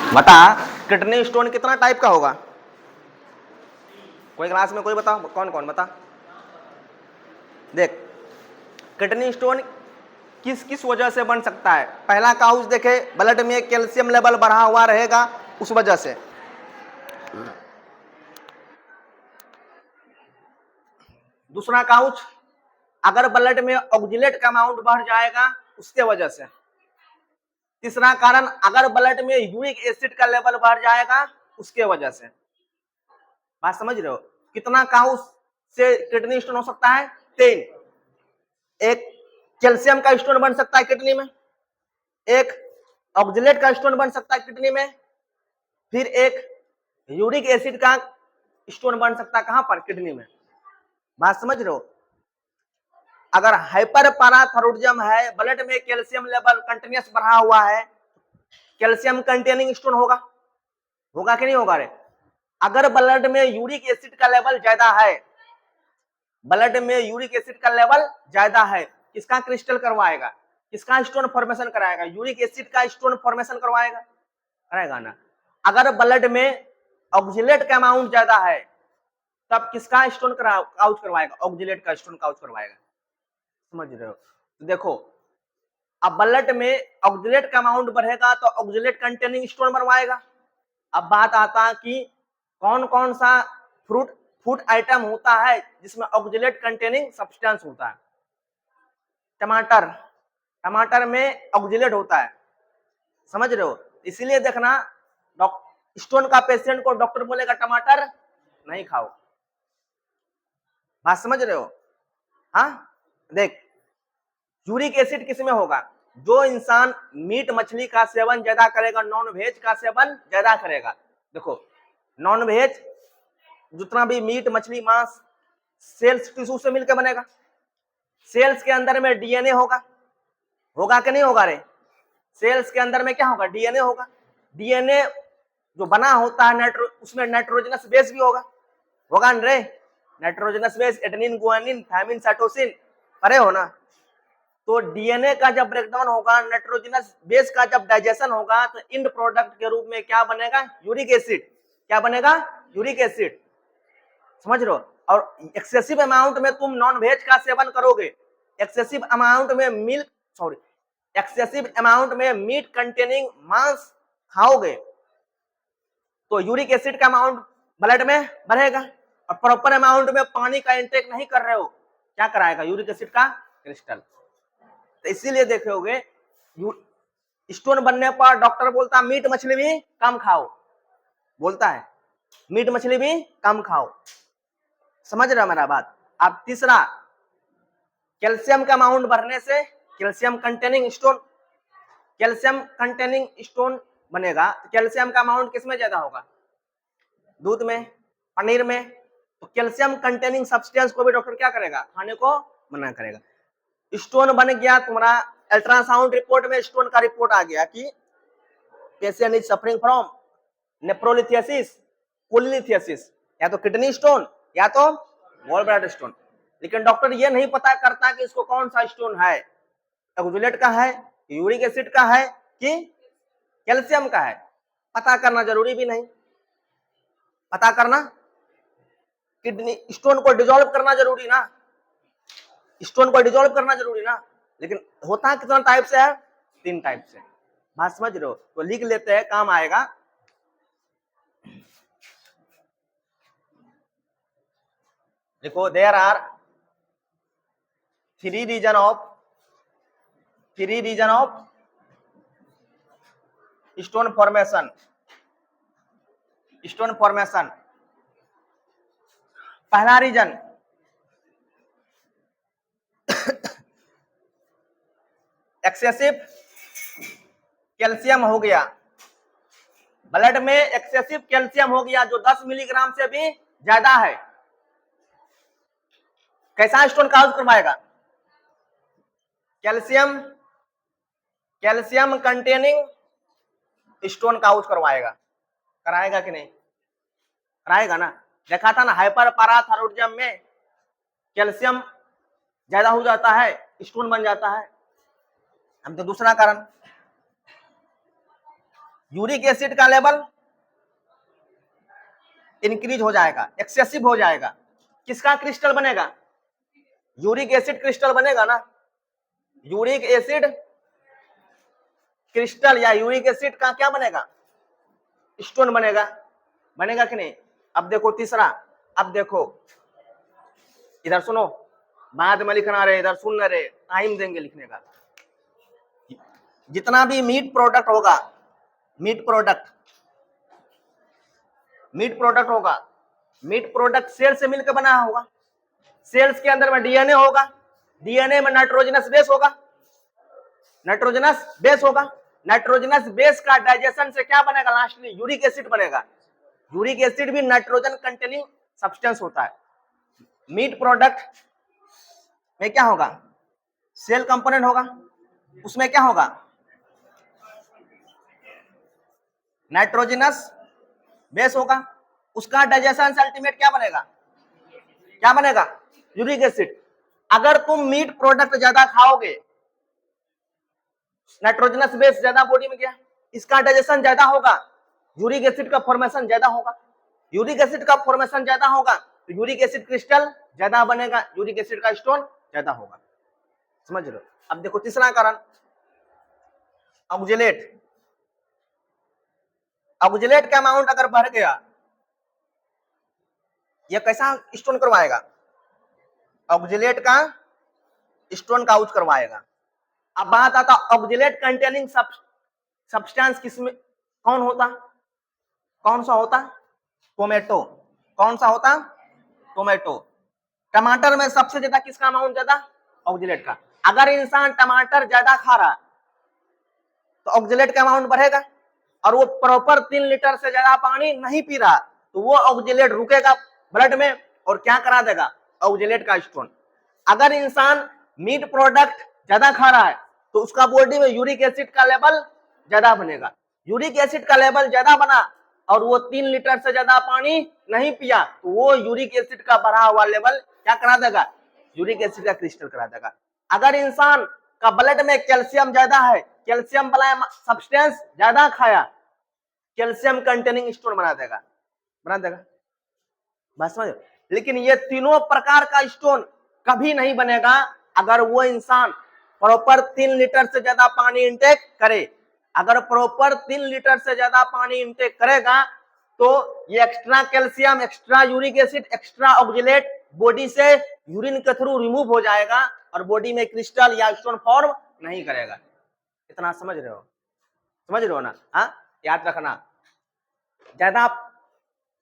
बता kidney stone कितना type का होगा? कोई क्लास में कोई बता, कौन कौन बता। देख किडनी स्टोन किस किस वजह से बन सकता है। पहला काउज देखे, ब्लड में कैल्शियम लेवल बढ़ा हुआ रहेगा उस वजह से। दूसरा काउच, अगर ब्लड में ऑक्जेलेट का अमाउंट बढ़ जाएगा उसके वजह से। तीसरा कारण, अगर ब्लड में यूरिक एसिड का लेवल बढ़ जाएगा उसके वजह से। बात समझ रहे हो? कितना काउच से किडनी स्टोन हो सकता है? 3। एक कैल्शियम का स्टोन बन सकता है किडनी में, एक ऑक्जेलेट का स्टोन बन सकता है किडनी में, फिर एक यूरिक एसिड का स्टोन बन सकता है कहां पर? किडनी में। बात समझ रहे हो? अगर हाइपर पैराथायरॉयडिज्म है, ब्लड में कैल्शियम लेवल कंटिन्यूस बढ़ा हुआ है, कैल्शियम कंटेनिंग स्टोन होगा, होगा कि नहीं होगा रे? अगर ब्लड में यूरिक एसिड का लेवल ज्यादा है, ब्लड में यूरिक एसिड का लेवल ज्यादा है, किसका क्रिस्टल करवाएगा? किसका स्टोन फॉर्मेशन कराएगा? यूरिक एसिड का स्टोन फॉर्मेशन करवाएगा, कराएगा ना। अगर ब्लड में ऑक्जेलेट का अमाउंट ज्यादा है तब किसका स्टोन काउच करवाएगा? ऑक्जेलेट का स्टोन काउच करवाएगा। समझ रहे हो? तो देखो, अब ब्लड में ऑक्जेलेट का अमाउंट बढ़ेगा तो ऑक्जेलेट कंटेनिंग स्टोन बनवाएगा। अब बात आता है कि कौन कौन सा फूड आइटम होता है जिसमें ऑक्जेलेट कंटेनिंग सब्सटेंस होता है? टमाटर, टमाटर में ऑक्जेलेट होता है। समझ रहे हो? इसीलिए देखना, स्टोन का पेशेंट को डॉक्टर बोलेगा टमाटर नहीं खाओ। बात समझ रहे हो? हाँ, देख यूरिक एसिड किसमें होगा? जो इंसान मीट मछली का सेवन ज्यादा करेगा, नॉन वेज का सेवन ज्यादा करेगा। देखो नॉन वेज जितना भी मीट मछली मांस सेल्स टिश्यू से मिलकर बनेगा, सेल्स के अंदर में डीएनए होगा, होगा कि नहीं होगा रे? सेल्स के अंदर में क्या होगा? डीएनए होगा। डीएनए जो बना होता है उसमें नाइट्रोजनस बेस भी होगा न रे? Nitrogenous base adenine guanine thymine cytosine, पढ़े हो ना? तो डीएनए का जब ब्रेकडाउन होगा, नाइट्रोजनस बेस का जब डाइजेशन होगा तो इंड प्रोडक्ट के रूप में क्या बनेगा? Uric acid. क्या बनेगा? Uric acid. समझ रहे हो? और एक्सेसिव अमाउंट में तुम नॉन वेज का सेवन करोगे, एक्सेसिव अमाउंट में एक्सेसिव अमाउंट में मीट कंटेनिंग मांस खाओगे तो यूरिक एसिड का अमाउंट ब्लड में बढ़ेगा, और प्रॉपर अमाउंट में पानी का इंटेक नहीं कर रहे हो, क्या कराएगा? यूरिक एसिड का क्रिस्टल। तो इसीलिए देखोगे स्टोन बनने पर डॉक्टर बोलता है मीट मछली भी कम खाओ, बोलता है मीट मछली भी कम खाओ। समझ रहे हो मेरा बात? अब तीसरा, कैल्शियम का अमाउंट बढ़ने से कैल्शियम कंटेनिंग स्टोन बनेगा। कैल्शियम का अमाउंट किसमें ज्यादा होगा? दूध में, पनीर में। तो कैल्शियम कंटेनिंग सब्सटेंस को भी डॉक्टर क्या करेगा? खाने को मना करेगा। स्टोन बन गया तुम्हारा, अल्ट्रासाउंड रिपोर्ट में स्टोन का रिपोर्ट आ गया कि patient is suffering from nephrolithiasis, cholelithiasis, या तो किडनी स्टोन या तो गॉल ब्लैडर स्टोन। लेकिन डॉक्टर ये नहीं पता करता कि इसको कौन सा स्टोन है, ऑक्जेलेट का है, यूरिक एसिड का है कि कैल्शियम का है। पता करना जरूरी भी नहीं, पता करना, किडनी स्टोन को डिसॉल्व करना जरूरी ना, स्टोन को डिसॉल्व करना जरूरी ना। लेकिन होता कितना टाइप से है? 3 टाइप से। बात समझ रहे हो? तो लिख लेते हैं, काम आएगा। देखो, there are 3 reason of stone formation. पहला रीजन एक्सेसिव कैल्शियम हो गया, ब्लड में एक्सेसिव कैल्शियम हो गया जो 10 मिलीग्राम से भी ज्यादा है। कैसा स्टोन काउज करवाएगा? कैल्शियम कंटेनिंग स्टोन काउज करवाएगा। कराएगा कि नहीं? कराएगा ना। देखा था ना, हाइपर पैराथायरॉयडिज्म में कैल्शियम ज्यादा हो जाता है, स्टोन बन जाता है। हम तो दूसरा कारण, यूरिक एसिड का लेवल इंक्रीज हो जाएगा, एक्सेसिव हो जाएगा। किसका क्रिस्टल बनेगा? यूरिक एसिड क्रिस्टल बनेगा ना। यूरिक एसिड क्रिस्टल या यूरिक एसिड का क्या बनेगा? स्टोन बनेगा। बनेगा कि नहीं? अब देखो तीसरा, अब देखो इधर सुनो, बाद में लिखना रहे, इधर सुन रहे, टाइम देंगे लिखने का। जितना भी मीट प्रोडक्ट होगा, मीट प्रोडक्ट होगा, मीट प्रोडक्ट सेल से मिलकर बना होगा। सेल्स के अंदर में डीएनए होगा, डीएनए में नाइट्रोजनस बेस होगा, नाइट्रोजनस बेस होगा। नाइट्रोजनस बेस का डाइजेशन से क्या बनेगा? लास्टली यूरिक एसिड बनेगा। यूरिक एसिड भी नाइट्रोजन कंटेनिंग सब्सटेंस होता है। मीट प्रोडक्ट में क्या होगा? सेल कंपोनेंट होगा, उसमें क्या होगा? नाइट्रोजनस बेस होगा। उसका डाइजेशन से अल्टीमेट क्या बनेगा? क्या बनेगा? Uric acid. अगर तुम मीट प्रोडक्ट ज्यादा खाओगे, नाइट्रोजनस बेस ज्यादा बॉडी में गया, इसका डाइजेशन ज्यादा होगा, यूरिक एसिड का फॉर्मेशन ज्यादा होगा। यूरिक एसिड का फॉर्मेशन ज्यादा होगा तो यूरिक एसिड क्रिस्टल ज्यादा बनेगा, यूरिक एसिड का स्टोन ज्यादा होगा। समझ लो। अब देखो तीसरा कारण, ऑक्जेलेट। ऑक्जेलेट का अमाउंट अगर बढ़ गया, यह कैसा स्टोन करवाएगा? ऑक्जेलेट का स्टोन काउच करवाएगा। अब बात आता ऑक्जेलेट कंटेनिंग सब्सटेंस किसमें कौन होता? कौन सा होता? टोमेटो। कौन सा होता? टोमेटो। टमाटर में सबसे ज्यादा किसका अमाउंट ज्यादा? ऑक्जेलेट का। अगर इंसान टमाटर ज्यादा खा रहा तो ऑक्जेलेट का अमाउंट बढ़ेगा, और वो प्रॉपर 3 लीटर से ज्यादा पानी नहीं पी रहा तो वो ऑक्जेलेट रुकेगा ब्लड में और क्या करा देगा? ऑक्जेलेट का स्टोन। अगर इंसान मीट प्रोडक्ट ज्यादा खा रहा है तो उसका बॉडी में यूरिक एसिड का लेवल ज्यादा बनेगा। यूरिक एसिड का लेवल ज्यादा बना और वो 3 लीटर से ज्यादा पानी नहीं पिया तो वो यूरिक एसिड का बढ़ा हुआ लेवल क्या करा देगा? यूरिक एसिड का क्रिस्टल करा देगा। अगर इंसान का ब्लड में कैल्शियम ज्यादा है, कैल्शियम वाला सब्सटेंस ज्यादा खाया, कैल्शियम कंटेनिंग स्टोन बना देगा। बस समझ। लेकिन ये तीनों प्रकार का स्टोन कभी नहीं बनेगा अगर वो इंसान प्रॉपर 3 लीटर से ज्यादा पानी इंटेक करे। अगर प्रॉपर 3 लीटर से ज्यादा पानी इंटेक करेगा तो ये extra calcium, extra uric acid, extra oxalate body से यूरिन के थ्रू रिमूव हो जाएगा और बॉडी में क्रिस्टल या स्टोन फॉर्म नहीं करेगा। इतना समझ रहे हो? समझ रहे हो ना? हाँ, याद रखना,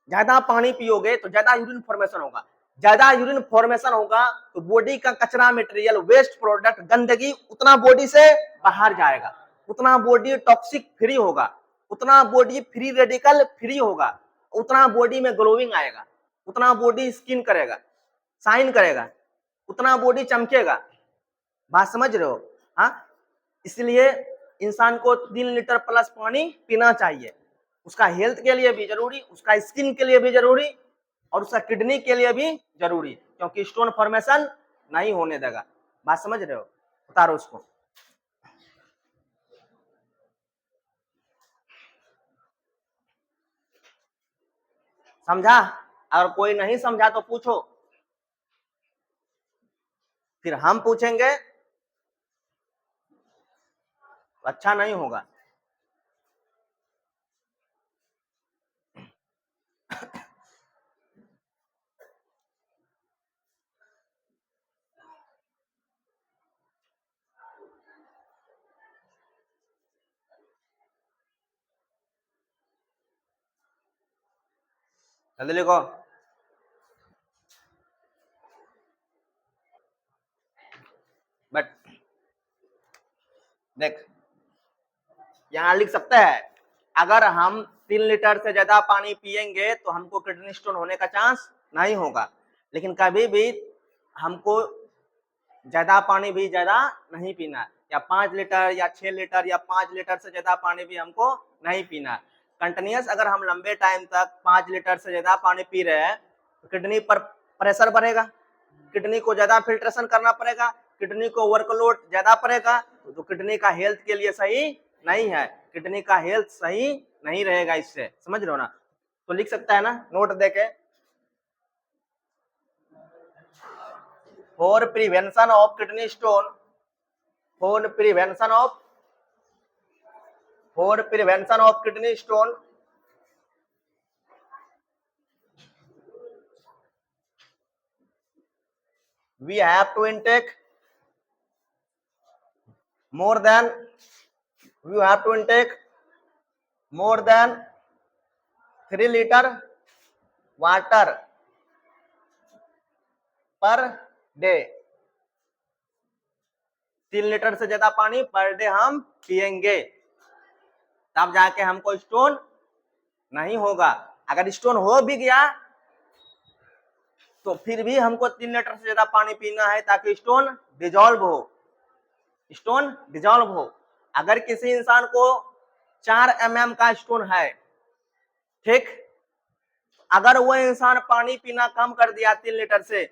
ज्यादा पानी पियोगे तो ज्यादा यूरिन फॉर्मेशन होगा। ज्यादा यूरिन फॉर्मेशन होगा तो बॉडी का कचरा मटेरियल, वेस्ट प्रोडक्ट, गंदगी उतना बॉडी से बाहर जाएगा, उतना बॉडी टॉक्सिक फ्री होगा, उतना बॉडी फ्री रेडिकल फ्री होगा, उतना बॉडी में ग्लोइंग आएगा, उतना बॉडी स्किन करेगा, शाइन करेगा, उतना बॉडी चमकेगा। बात समझ रहे हो? हाँ, इसलिए इंसान को 3 लीटर प्लस पानी पीना चाहिए। उसका हेल्थ के लिए भी जरूरी, उसका स्किन के लिए भी जरूरी और उसका किडनी के लिए भी जरूरी, क्योंकि स्टोन फॉर्मेशन नहीं होने देगा। बात समझ रहे हो? उतारो उसको। समझा? अगर कोई नहीं समझा तो पूछो, फिर हम पूछेंगे तो अच्छा नहीं होगा। जल्दी लिखो। बट देख, यहाँ लिख सकते हैं अगर हम 3 लीटर से ज्यादा पानी पिएंगे तो हमको किडनी स्टोन होने का चांस नहीं होगा। लेकिन कभी भी हमको ज्यादा पानी भी ज्यादा नहीं पीना, या 5 लीटर या 6 लीटर या 5 लीटर से ज्यादा पानी भी हमको नहीं पीना। कंटिन्यूस अगर हम लंबे टाइम तक 5 लीटर से ज्यादा पानी पी रहे हैं तो किडनी पर प्रेशर बढ़ेगा, किडनी को ज्यादा फिल्ट्रेशन करना पड़ेगा, किडनी को वर्कलोड ज्यादा पड़ेगा, तो किडनी का हेल्थ के लिए सही नहीं है। किडनी का हेल्थ सही नहीं रहेगा इससे, समझ रहे हो ना। तो लिख सकता है ना नोट देके, for prevention of kidney stone, for prevention of kidney stone we have to intake more than we have to intake more than 3 liter water per day. 3 litre से ज्यादा पानी पर डे हम पिएंगे, तब जाके हमको स्टोन नहीं होगा। अगर स्टोन हो भी गया तो फिर भी हमको 3 लीटर से ज्यादा पानी पीना है ताकि स्टोन डिजॉल्व हो। अगर किसी इंसान को 4 mm का स्टोन है, ठीक, अगर वो इंसान पानी पीना कम कर दिया 3 लीटर से,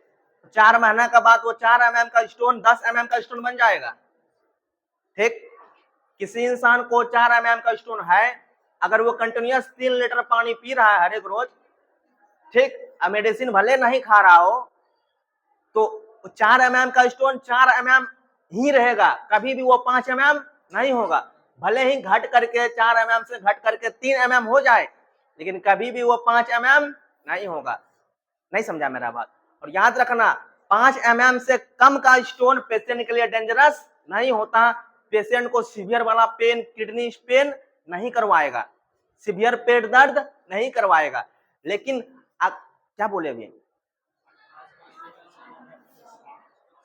4 महीने के बाद वो 4 mm का स्टोन 10 mm का स्टोन बन जाएगा, ठीक। किसी इंसान को 4 mm का स्टोन है, अगर वो कंटिन्यूअस 3 लीटर पानी पी रहा है हर एक रोज, ठीक, मेडिसिन भले नहीं खा रहा हो, तो 4 mm का स्टोन 4 mm ही रहेगा, कभी भी वो 5 mm नहीं होगा। भले ही घट करके 4 mm से घट करके 3 mm हो जाए, लेकिन कभी भी वो 5 mm नहीं होगा। नहीं समझा मेरा बात। और याद रखना 5 mm से कम का स्टोन पेशेंट के लिए डेंजरस नहीं होता। पेशेंट को सीवियर वाला पेन, किडनी पेन नहीं करवाएगा, सीवियर पेट दर्द नहीं करवाएगा। लेकिन क्या बोले अभी,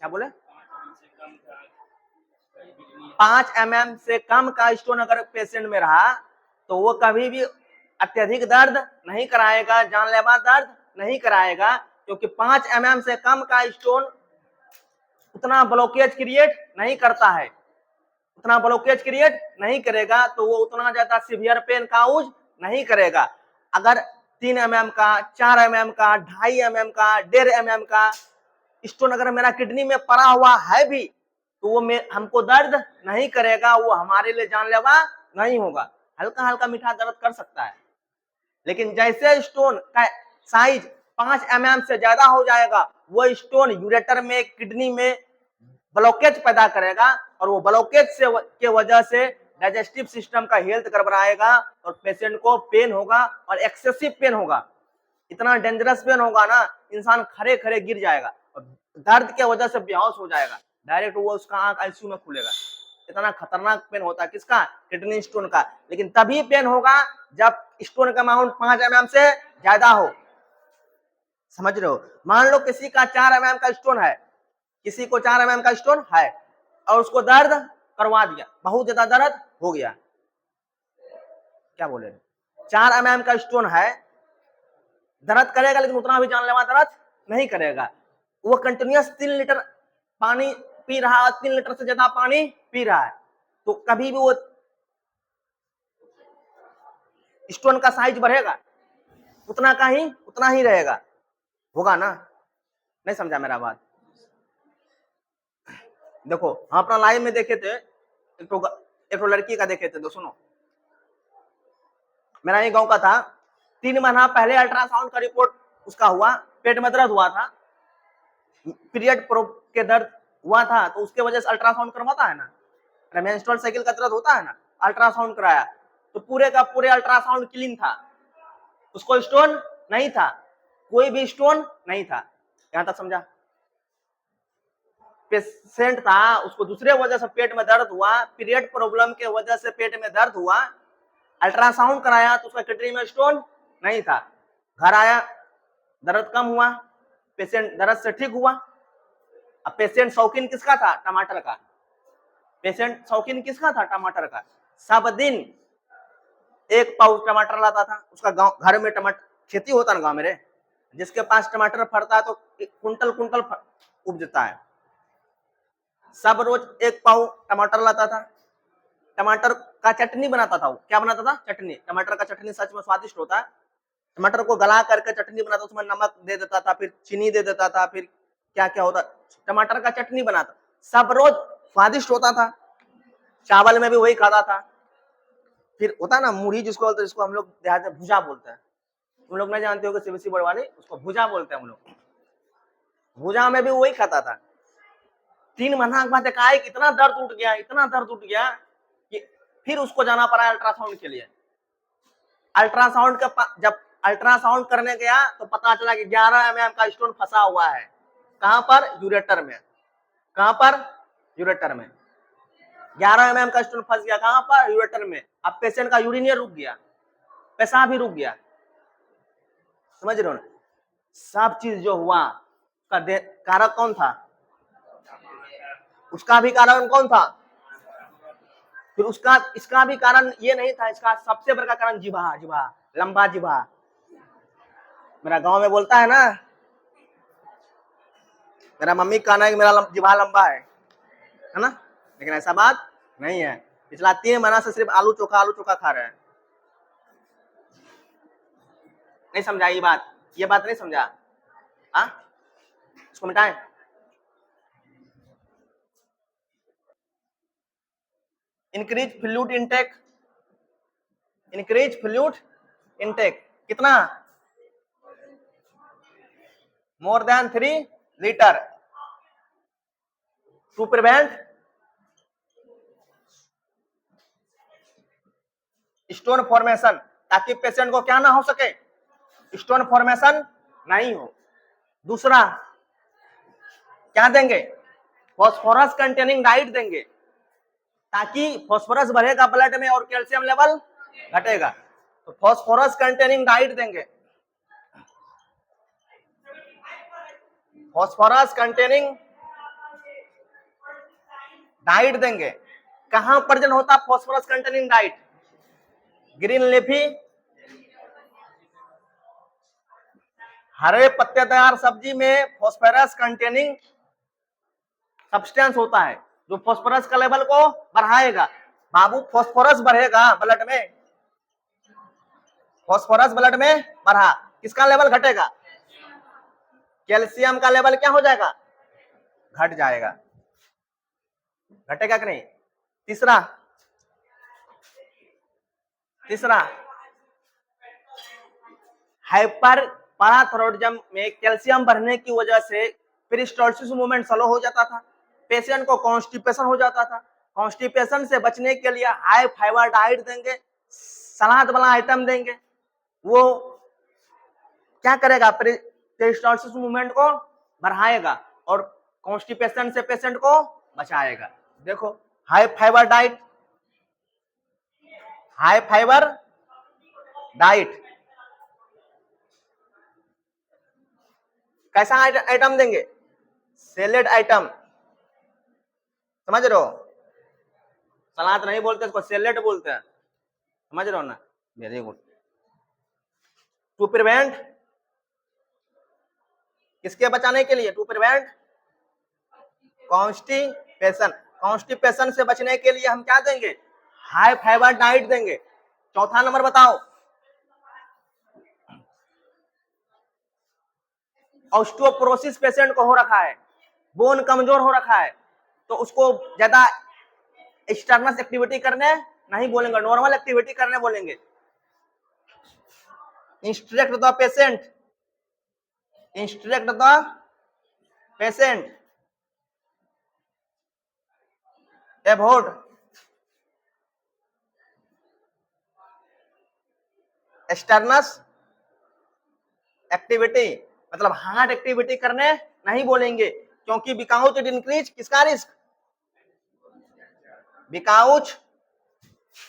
क्या बोले, 5 mm से कम का स्टोन अगर पेशेंट में रहा तो वो कभी भी अत्यधिक दर्द नहीं कराएगा, जानलेवा दर्द नहीं कराएगा, क्योंकि 5 mm से कम का स्टोन उतना ब्लॉकेज क्रिएट नहीं करता है, उतना ब्लॉकेज क्रिएट नहीं करेगा, तो वो उतना ज्यादा सीवियर पेन काउज नहीं करेगा। अगर 3 mm का, 4 mm का, 2.5 mm का, 1.5 mm का स्टोन अगर मेरा किडनी में पड़ा हुआ है भी, तो वो हमको दर्द नहीं करेगा, वो हमारे लिए जानलेवा नहीं होगा। हल्का हल्का मीठा दर्द कर सकता है, लेकिन जैसे स्टोन का साइज 5 mm से ज्यादा हो जाएगा, वो स्टोन यूरेटर में, किडनी में ब्लॉकेज पैदा करेगा, और वो ब्लॉकेज से के वजह से डाइजेस्टिव सिस्टम का हेल्थ गड़बड़ाएगा और पेशेंट को पेन होगा और एक्सेसिव पेन होगा। इतना डेंजरस पेन होगा ना, इंसान खड़े खड़े गिर जाएगा और दर्द के वजह से बेहोश हो जाएगा, डायरेक्ट वो उसका आंख आईसीयू में खुलेगा। इतना खतरनाक पेन होता है, किसका, किडनी स्टोन का। लेकिन तभी पेन होगा जब स्टोन का अमाउंट 5 mm से ज्यादा हो, समझ रहे हो। मान लो किसी का 4 mm का स्टोन है, किसी को 4 mm का स्टोन है और उसको दर्द करवा दिया, बहुत ज्यादा दर्द हो गया, क्या बोले, 4 mm का स्टोन है, दर्द करेगा लेकिन उतना भी जानलेवा दर्द नहीं करेगा। वो कंटिन्यूअस 3 लीटर पानी पी रहा है, 3 लीटर से ज्यादा पानी पी रहा है, तो कभी भी वो स्टोन का साइज बढ़ेगा, उतना ही रहेगा, होगा ना। नहीं समझा मेरा बात। देखो हम अपना लाइव में देखे थे, एक तो लड़की का देखे थे, तो सुनो, मेरा ही गांव का था, 3 महीना पहले अल्ट्रासाउंड का रिपोर्ट उसका हुआ, पेट में दर्द हुआ था, पीरियड के दर्द हुआ था, तो उसके वजह से अल्ट्रासाउंड करवाता है ना, मेंस्ट्रुअल साइकिल का दर्द होता है ना, अल्ट्रासाउंड कराया तो पूरे का पूरे अल्ट्रासाउंड क्लीन था, उसको स्टोन नहीं था, कोई भी स्टोन नहीं था। यहां तक समझा। पेशेंट था, उसको दूसरे वजह से पेट में दर्द हुआ, पीरियड प्रॉब्लम के वजह से पेट में दर्द हुआ, अल्ट्रासाउंड कराया तो उसका किडनी में स्टोन नहीं था, घर आया, दर्द कम हुआ, पेशेंट दर्द से ठीक हुआ। अब पेशेंट शौकीन किसका था, टमाटर का, पेशेंट शौकीन किसका था, टमाटर का। सब दिन 1 पाउच टमाटर लाता था, उसका गांव घर में टमाटर खेती होता ना गांव में, जिसके पास टमाटर फरता है तो कुंटल कुंटल उपजता है। सब रोज 1 पाव टमाटर लाता था, टमाटर का चटनी बनाता था। वो क्या बनाता था, चटनी। टमाटर का चटनी सच में स्वादिष्ट होता है। टमाटर को गला करके चटनी बनाता, उसमें नमक दे देता था, फिर चीनी दे देता था, फिर क्या क्या होता, टमाटर का चटनी बनाता, सब रोज स्वादिष्ट होता था। चावल में भी वही खाता था। फिर होता है ना मुरही जिसको बोलते हैं, जिसको हम लोग देहात में भुजा बोलते हैं, तुम लोग नहीं जानते हो कि सीबीएसई बोर्ड वाले उसको भुजा बोलते हैं हम लोग। भुजा में भी वही खाता था। 3 महीना के बाद एकाएक इतना दर्द उठ गया, इतना दर्द उठ गया कि फिर उसको जाना पड़ा अल्ट्रासाउंड के लिए। अल्ट्रासाउंड का जब अल्ट्रासाउंड करने गया तो पता चला कि 11 mm का स्टोन फंसा हुआ है। कहां पर? यूरेटर में। कहां पर? यूरेटर में 11 mm का स्टोन फंस गया। कहां पर? यूरेटर में। अब पेशेंट का यूरिन रुक गया, पेशाब भी रुक गया। समझ रहे हो ना? सब चीज जो हुआ का कारक कौन था? उसका भी कारण कौन था? फिर उसका इसका भी कारण ये नहीं था। इसका सबसे बड़ा कारण जिभा, जिभा, लंबा जिभा। मेरा गांव में बोलता है ना, मेरा मम्मी का कहना है कि मेरा जिभा लंबा है ना, लेकिन ऐसा बात नहीं है। पिछला 3 महीना से सिर्फ आलू चोखा खा रहे हैं। नहीं समझा ये बात नहीं समझा? हाँ, इसको मिटाएं। Increase fluid intake, increase fluid intake कितना? More than 3 litre to prevent stone formation, ताकि पेशेंट को क्या ना हो सके, स्टोन फॉर्मेशन नहीं हो। दूसरा क्या देंगे? फॉस्फोरस कंटेनिंग डाइट देंगे, ताकि फॉस्फोरस बढ़ेगा ब्लड में और कैल्शियम लेवल घटेगा। तो फॉस्फोरस कंटेनिंग डाइट देंगे, फॉस्फोरस कंटेनिंग डाइट देंगे। कहां प्रेजेंट होता है phosphorus containing diet? Green leafy, हरे पत्तेदार सब्जी में फॉस्फोरस कंटेनिंग सब्सटेंस होता है जो फॉस्फोरस का लेवल को बढ़ाएगा। बाबू फॉस्फोरस बढ़ेगा ब्लड में, फॉस्फोरस ब्लड में बढ़ा, किसका लेवल घटेगा? कैल्शियम का लेवल क्या हो जाएगा? घट जाएगा। घटेगा कि नहीं? तीसरा हाइपर पैराथायरॉयडिज्म में कैल्शियम बढ़ने की वजह से पेरिस्टाल्सिस मूवमेंट स्लो हो जाता था, पेशेंट को कॉन्स्टिपेशन हो जाता था। कॉन्स्टिपेशन से बचने के लिए हाई फाइबर डाइट देंगे, सलाद वाला आइटम देंगे। वो क्या करेगा? पेरिस्टाल्सिस मूवमेंट को बढ़ाएगा और कॉन्स्टिपेशन से पेशेंट को बचाएगा। देखो, high fibre diet, high fibre diet कैसा आइटम देंगे? सैलेड आइटम, समझ रहे हो? सलाद नहीं बोलते, इसको सैलेड बोलते हैं। समझ रहे हो ना? Very good. टू प्रिवेंट, किसके बचाने के लिए? To prevent constipation. कॉन्स्टिपेशन से बचने के लिए हम क्या देंगे? हाई फाइबर डाइट देंगे। चौथा नंबर बताओ, ऑस्टियोपोरोसिस पेशेंट को हो रखा है, बोन कमजोर हो रखा है, तो उसको ज्यादा एक्सटर्नस एक्टिविटी करने नहीं बोलेंगे, नॉर्मल एक्टिविटी करने बोलेंगे। Instruct the patient, instruct the patient avoid strenuous activity, मतलब हार्ड एक्टिविटी करने नहीं बोलेंगे, क्योंकि बिकॉज इट इंक्रीज किसका risk? Because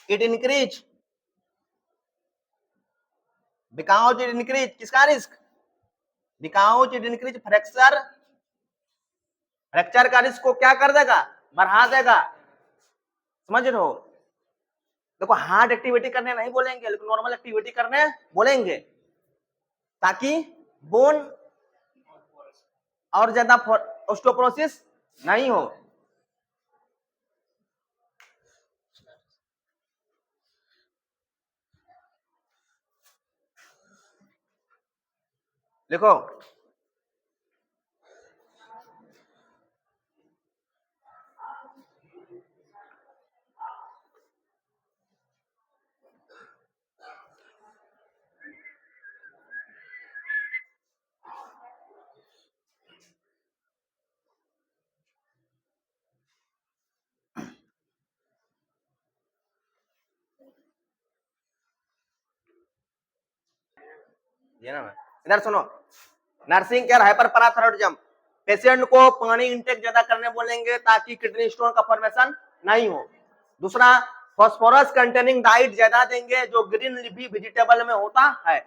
it increase, because it increase किसका risk? Because it increase fracture, fracture का रिस्क को क्या कर देगा? बढ़ा देगा। समझ रहे हो? देखो, हार्ड एक्टिविटी करने नहीं बोलेंगे, लेकिन नॉर्मल एक्टिविटी करने बोलेंगे, ताकि बोन और ज्यादा ऑस्टियोपोरोसिस नहीं हो। देखो, ये ना, इधर सुनो, नर्सिंग केयर हाइपर पैराथायरॉइडिज्म, पेशेंट को पानी इंटेक ज्यादा करने बोलेंगे ताकि किडनी स्टोन का फॉर्मेशन नहीं हो। दूसरा, फास्फोरस कंटेनिंग डाइट ज्यादा देंगे जो ग्रीन लीफी वेजिटेबल में होता है,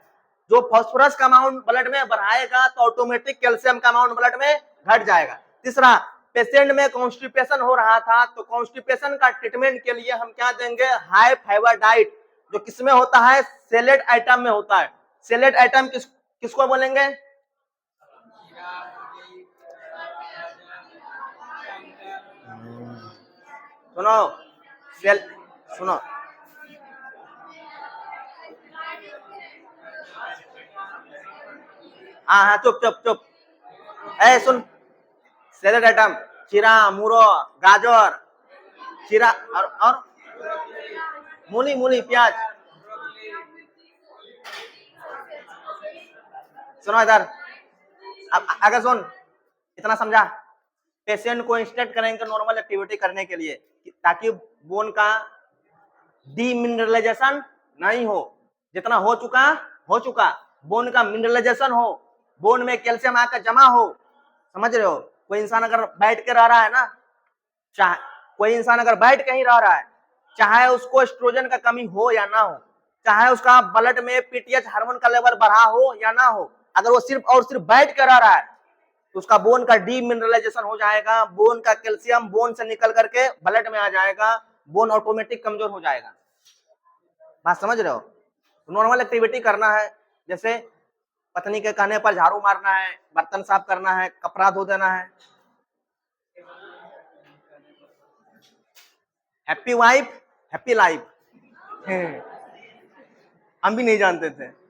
जो फास्फोरस का अमाउंट ब्लड में बढ़ाएगा तो ऑटोमेटिक कैल्शियम का अमाउंट ब्लड में घट जाएगा। तीसरा, पेशेंट में कॉन्स्टिपेशन हो रहा था तो कॉन्स्टिपेशन का ट्रीटमेंट के लिए हम क्या देंगे, हाई फाइबर डाइट, जो किसमें होता है, सैलेड आइटम में होता है। सैलेड आइटम किसको बोलेंगे, सुनो सुनो, हाँ हाँ, चुप चुप चुप, ए सुन, सैलेड आइटम, खीरा, मूरो, गाजर, खीरा और मूली, मूली, प्याज। सुनो इधर, अब अगर सुन, इतना समझा, पेशेंट को इंस्ट्रक्ट करेंगे नॉर्मल एक्टिविटी करने के लिए ताकि बोन का डीमिनरलाइजेशन नहीं हो, जितना हो चुका, बोन का मिनरलाइजेशन हो, बोन में कैल्शियम आकर जमा हो। समझ रहे हो, कोई इंसान अगर बैठ के रह रहा है ना, चाहे कोई इंसान अगर बैठ के ही रह रहा है, चाहे उसको एस्ट्रोजन का कमी हो या ना हो, चाहे उसका ब्लड में पीटीएच हार्मोन का लेवल बढ़ा हो या ना हो, अगर वो सिर्फ और सिर्फ बैठ के रह रहा है तो उसका बोन का डीमिनरलाइजेशन हो जाएगा, बोन का कैल्शियम बोन से निकल करके ब्लड में आ जाएगा, बोन ऑटोमेटिक कमजोर हो जाएगा। बात समझ रहे हो, नॉर्मल एक्टिविटी करना है, जैसे पत्नी के कहने पर झाड़ू मारना है, बर्तन साफ करना है, कपड़ा धो देना है। हैप्पी वाइफ हैप्पी लाइफ, हम भी नहीं जानते थे।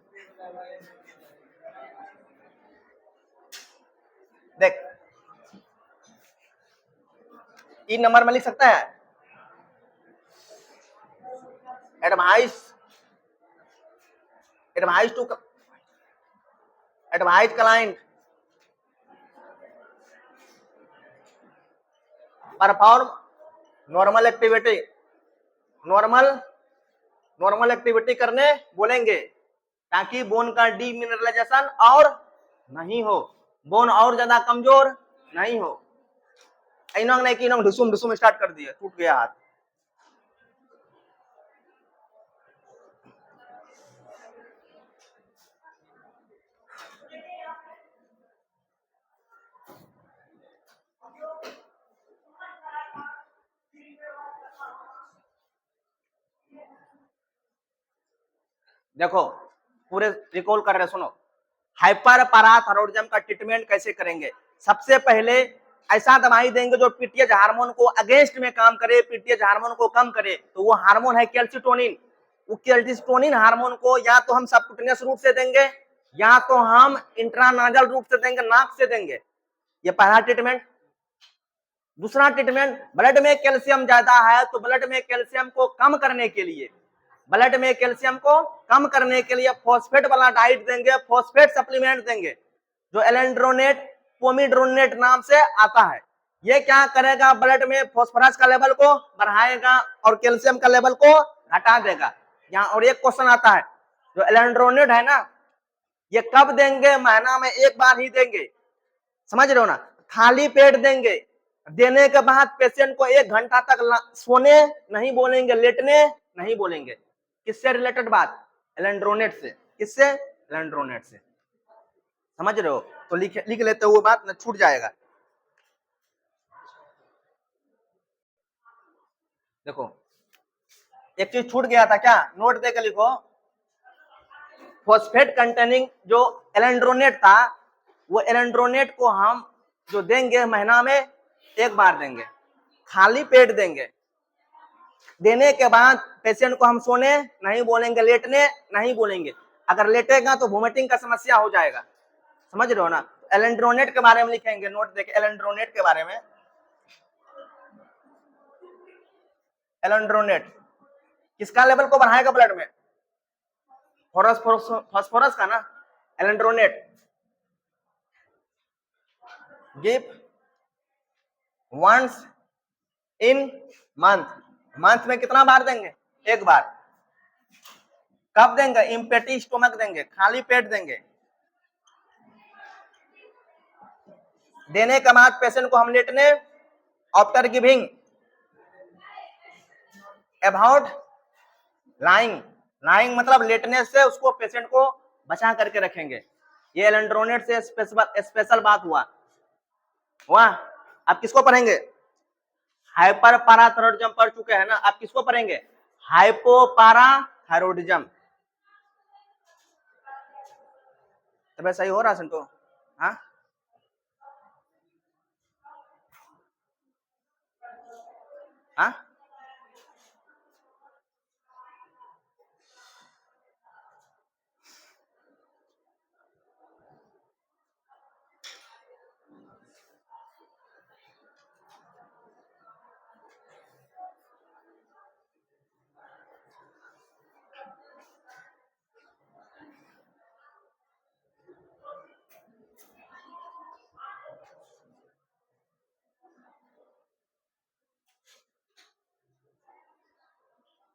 देख, ई नंबर में लिख सकता है, advice client perform normal activity करने बोलेंगे ताकि बोन का डीमिनरलाइजेशन और नहीं हो, बोन और ज्यादा कमजोर नहीं हो। इनोंग ने की ढुसुम स्टार्ट कर दिया, टूट गया हाथ। देखो पूरे रिकॉल कर रहे, सुनो, हाइपर पैराथायरॉइडिज्म का ट्रीटमेंट कैसे करेंगे। सबसे पहले ऐसा दवाई देंगे जो पीटीएच हार्मोन को अगेंस्ट में काम करे, पीटीएच हार्मोन को कम करे, तो वो हार्मोन है कैल्सिटोनिन। वो कैल्सिटोनिन हार्मोन को या तो हम सबक्यूटेनियस रूट से देंगे या तो हम इंट्रानाजल रूट से देंगे, नाक से देंगे। ये पहला ट्रीटमेंट। दूसरा ट्रीटमेंट, ब्लड में कैल्शियम ज्यादा है तो ब्लड में कैल्शियम को कम करने के लिए फॉस्फेट वाला डाइट देंगे, फॉस्फेट सप्लीमेंट देंगे जो एलेंड्रोनेट पोमीड्रोनेट नाम से आता है। ये क्या करेगा, ब्लड में फॉस्फोरस का लेवल को बढ़ाएगा और कैल्शियम का लेवल को घटा देगा। यहाँ और एक क्वेश्चन आता है, जो एलेंड्रोनेट है ना, ये कब देंगे, महीना में एक बार ही देंगे। समझ रहे हो ना, खाली पेट देंगे। देने के बाद पेशेंट को 1 घंटा तक सोने नहीं बोलेंगे, लेटने नहीं बोलेंगे। किससे रिलेटेड बात, एलेंड्रोनेट से। किससे, एलेंड्रोनेट से। समझ रहे हो, तो लिख लेते हो, वो बात न छूट जाएगा। देखो एक चीज छूट गया था क्या, नोट देकर लिखो। फॉस्फेट कंटेनिंग जो एलेंड्रोनेट था, वो एलेंड्रोनेट को हम जो देंगे महीना में 1 बार देंगे, खाली पेट देंगे। देने के बाद पेशेंट को हम सोने नहीं बोलेंगे, लेटने नहीं बोलेंगे। अगर लेटेगा तो वोमिटिंग का समस्या हो जाएगा। समझ रहे हो ना, एलेंड्रोनेट के बारे में लिखेंगे, नोट देखे एलेंड्रोनेट के बारे में। एलेंड्रोनेट किसका लेवल को बढ़ाएगा ब्लड में, फास्फोरस का ना। एलेंड्रोनेट गिव वंस इन मंथ में कितना बार देंगे, 1 बार। कब देंगे, इम्पेटी स्टोमक देंगे, खाली पेट देंगे। देने के बाद पेशेंट को हम लेटने after giving about lying. Lying मतलब लेटने से उसको पेशेंट को बचा करके रखेंगे। ये एलेंड्रोनेट से स्पेशल बात हुआ। आप किसको पढ़ेंगे? हाइपर पाराथायरॉयडिज्म पढ़ चुके हैं ना, आप किसको पढ़ेंगे? हाइपोपाराथायरॉयडिज्म। तो सही हो रहा संतो? हाँ हाँ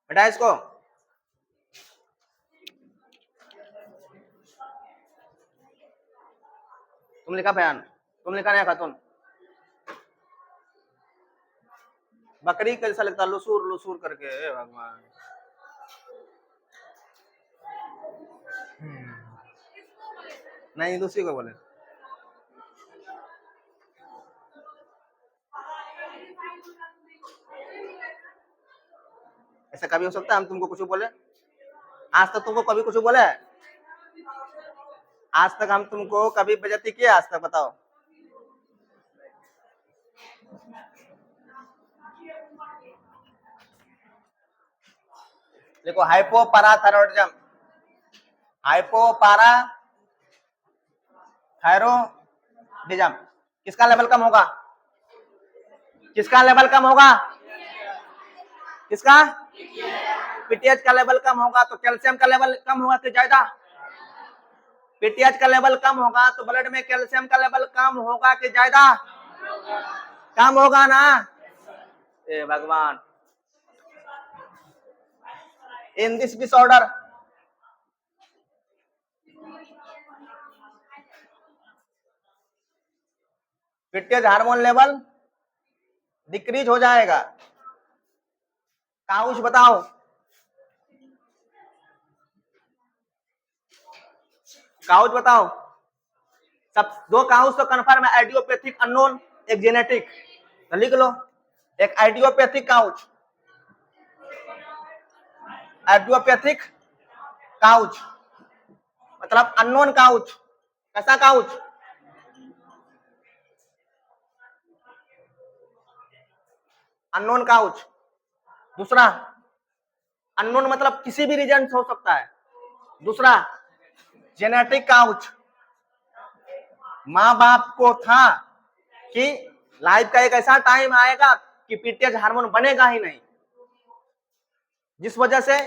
बेटा इसको तुम लिखा बयान, तुम लिखा नहीं खातून। बकरी कैसा लगता लुसूर लुसूर करके, हे भगवान। नहीं दूसरी को बोले। ऐसा कभी हो सकता है हम तुमको कुछ बोले? आज तक तुमको कभी कुछ बोले? आज तक हम तुमको कभी बेइज्जती किया? आज तक बताओ। देखो हाइपोपाराथायरॉयडिज्म, हाइपोपाराथायरॉयडिज्म किसका लेवल कम होगा? किसका लेवल कम होगा? किसका? पीटीएच का लेवल कम होगा तो कैल्शियम का लेवल कम होगा कि ज्यादा? पीटीएच का लेवल कम होगा तो ब्लड में कैल्शियम का लेवल कम होगा कि ज्यादा? कम होगा ना। ए भगवान, in this disorder PTH hormone level decrease हो जाएगा। काउच बताओ, काउच बताओ। सब दो काउच तो कन्फर्म है, आइडियोपैथिक अननोन, एक जेनेटिक। तो लिख लो, एक आइडियोपैथिक काउच, आइडियोपैथिक काउच मतलब अननोन काउच। कैसा काउच? Unknown couch. दूसरा अननोन मतलब किसी भी रीजन से हो सकता है। दूसरा जेनेटिक काउच, माँ बाप को था कि लाइफ का एक ऐसा टाइम आएगा कि पीटीएच हार्मोन बनेगा ही नहीं, जिस वजह से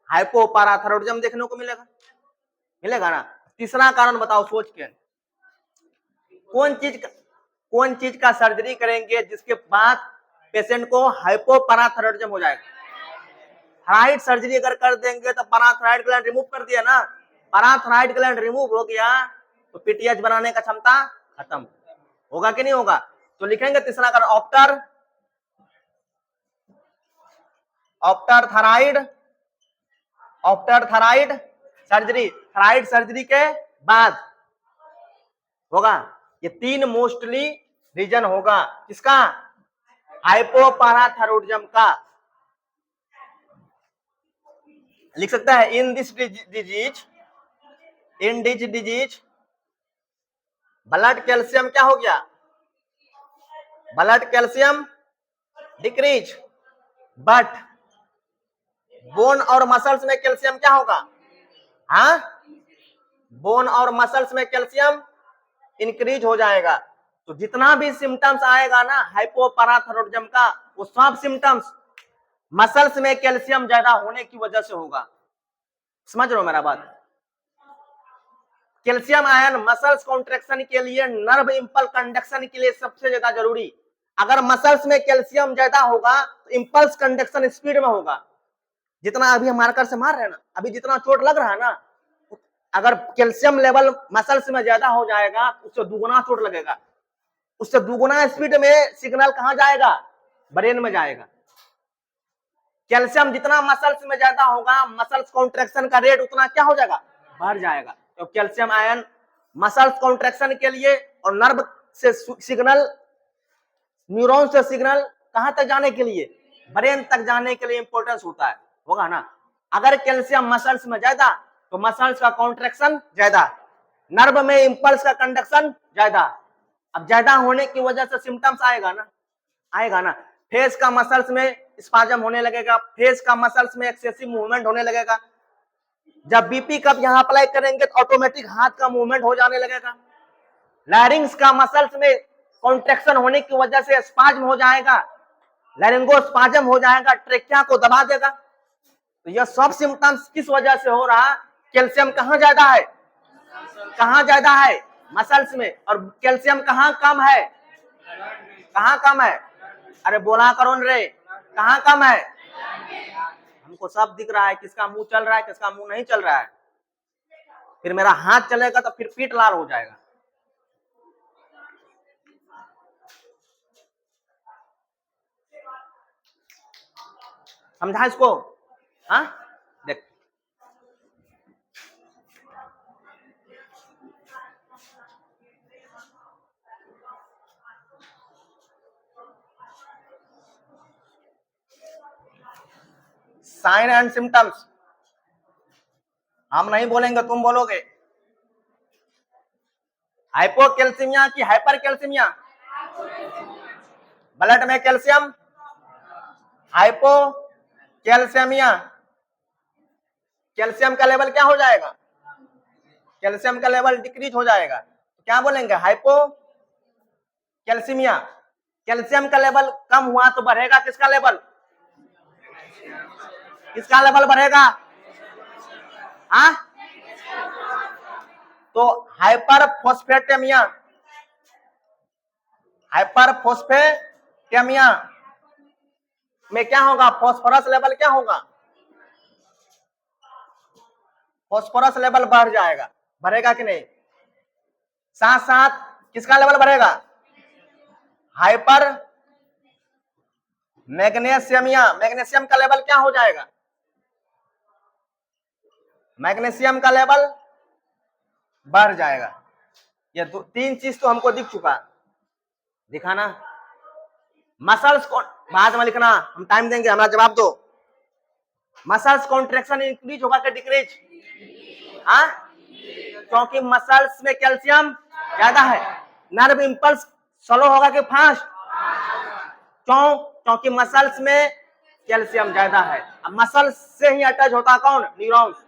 हाइपोपाराथायरॉयडिज्म देखने को मिलेगा ना। तीसरा कारण बताओ सोच के, कौन चीज का सर्जरी करेंगे जिसके बाद पेशेंट को हाइपोपाराथायरॉयडिज्म हो जाएगा? थायराइड सर्जरी अगर कर देंगे तो पैराथायरॉयड ग्लैंड रिमूव कर दिया ना, पैराथायरॉयड ग्लैंड रिमूव हो गया तो पीटीएच बनाने का क्षमता खत्म होगा कि नहीं होगा? तो लिखेंगे तीसरा कारण after thyroid surgery, thyroid surgery के बाद होगा। ये तीन मोस्टली रीजन होगा किसका? हाइपोपाराथायरॉयडिज्म का। लिख सकता है in this disease blood calcium क्या हो गया? Blood calcium decrease, but bone और मसल्स में कैल्शियम क्या होगा? हाँ, बोन और मसल्स में कैल्शियम इंक्रीज हो जाएगा। तो जितना भी सिम्टम्स आएगा ना हाइपोपाराथायरॉयडिज्म का, वो सब सिम्टम्स मसल्स में कैल्शियम ज्यादा होने की वजह से होगा। समझ रहे हो मेरा बात? कैल्शियम आयन मसल्स कॉन्ट्रैक्शन के लिए, नर्व इंपल्स कंडक्शन के लिए सबसे ज्यादा जरूरी। अगर मसल्स में कैल्शियम ज्यादा होगा तो इंपल्स कंडक्शन स्पीड में होगा। जितना अभी हम मार्कर से मार रहे हैं ना, अभी जितना चोट लग रहा है ना, अगर कैल्शियम लेवल मसल्स में ज्यादा हो जाएगा तो उससे दुगुना चोट लगेगा। उससे दुगुना स्पीड में सिग्नल कहां जाएगा, ब्रेन में जाएगा। कैल्शियम जितना मसल्स में ज्यादा होगा, मसल्स कॉन्ट्रैक्शन का रेट उतना क्या हो जाएगा, बढ़ जाएगा। तो कैल्शियम आयन मसल्स कॉन्ट्रैक्शन के लिए और नर्व से सिग्नल, न्यूरॉन से सिग्नल कहां तक जाने के लिए, ब्रेन तक जाने के लिए इंपॉर्टेंस होता है, होगा ना। अगर कैल्शियम मसल्स में ज्यादा तो मसल्स का कॉन्ट्रैक्शन ज्यादा, नर्व में इंपल्स का कंडक्शन ज्यादा। अब ज्यादा होने की वजह से सिम्टम्स आएगा ना, आएगा ना। फेस का मसल्स में स्पाजम होने लगेगा, फेस का मसल्स में एक्सेसिव मूवमेंट होने लगेगा। जब बीपी कप यहां अप्लाई करेंगे तो ऑटोमेटिक हाथ का मूवमेंट हो जाने लगेगा। लैरिंग्स का मसल्स में कॉन्ट्रैक्शन होने की वजह से स्पाज्म हो जाएगा, लैरिंगोस्पाज्म हो जाएगा, ट्रेकिया को दबा देगा। तो यह सब सिम्टम्स किस वजह से हो रहा, कैल्शियम कहां ज्यादा है, कहां ज्यादा है, मसल्स में। और कैल्शियम कहां कम है, कहां कम है, अरे बोला करो रे, कहां कम है। हमको सब दिख रहा है, किसका मुंह चल रहा है, किसका मुंह नहीं चल रहा है। फिर मेरा हाथ चलेगा तो फिर पीठ लाल हो जाएगा। समझा इसको, हाँ देख। साइन एंड सिम्टम्स हम नहीं बोलेंगे, तुम बोलोगे। हाइपोकैल्सीमिया की हाइपर कैल्सीमिया, ब्लड में कैल्शियम, हाइपोकैल्सीमिया, कैल्शियम का लेवल क्या हो जाएगा, कैल्शियम का लेवल डिक्रीज हो जाएगा। तो क्या बोलेंगे, हाइपोकैल्सीमिया। कैल्शियम का लेवल कम हुआ तो बढ़ेगा किसका लेवल, किसका लेवल बढ़ेगा, हाँ। तो हाइपरफॉस्फेटेमिया, हाइपरफॉस्फेटेमिया में क्या होगा, फास्फोरस लेवल क्या होगा, फास्फोरस लेवल बढ़ जाएगा, बढ़ेगा कि नहीं। साथ साथ किसका लेवल बढ़ेगा, हाइपर मैग्नीशियमिया, मैग्नीशियम का लेवल क्या हो जाएगा, मैग्नीशियम का लेवल बढ़ जाएगा। ये तीन चीज तो हमको दिख चुका, दिखाना। मसल्स को बाद में लिखना, हम टाइम देंगे, हमारा जवाब दो। मसल्स कॉन्ट्रैक्शन इंक्रीज होगा कि डिक्रीज, हाँ, क्योंकि मसल्स में कैल्शियम ज्यादा है। नर्व इंपल्स स्लो होगा कि फास्ट, क्यों, क्योंकि मसल्स में कैल्शियम ज्यादा है। अब मसल्स से ही अटैच होता कौन, न्यूरॉन्स।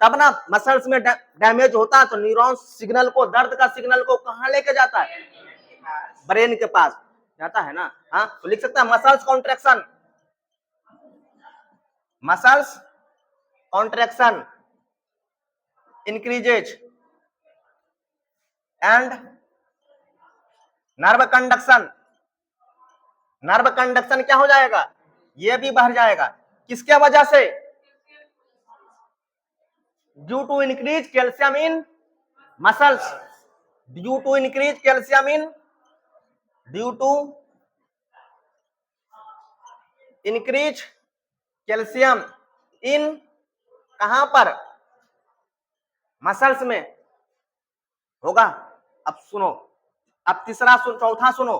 तब ना मसल्स में डैमेज होता तो न्यूरॉन्स सिग्नल को, दर्द का सिग्नल को कहां लेके जाता है, ब्रेन के पास जाता है ना। हाँ, तो लिख सकता है muscles contraction, muscles contraction increases and nerve conduction, nerve conduction क्या हो जाएगा, ये भी बढ़ जाएगा। किसके वजह से, due to increase calcium in muscles, due to increase calcium in, due to increase calcium in, कहां पर, मसल्स में होगा। अब सुनो, अब तीसरा चौथा सुनो,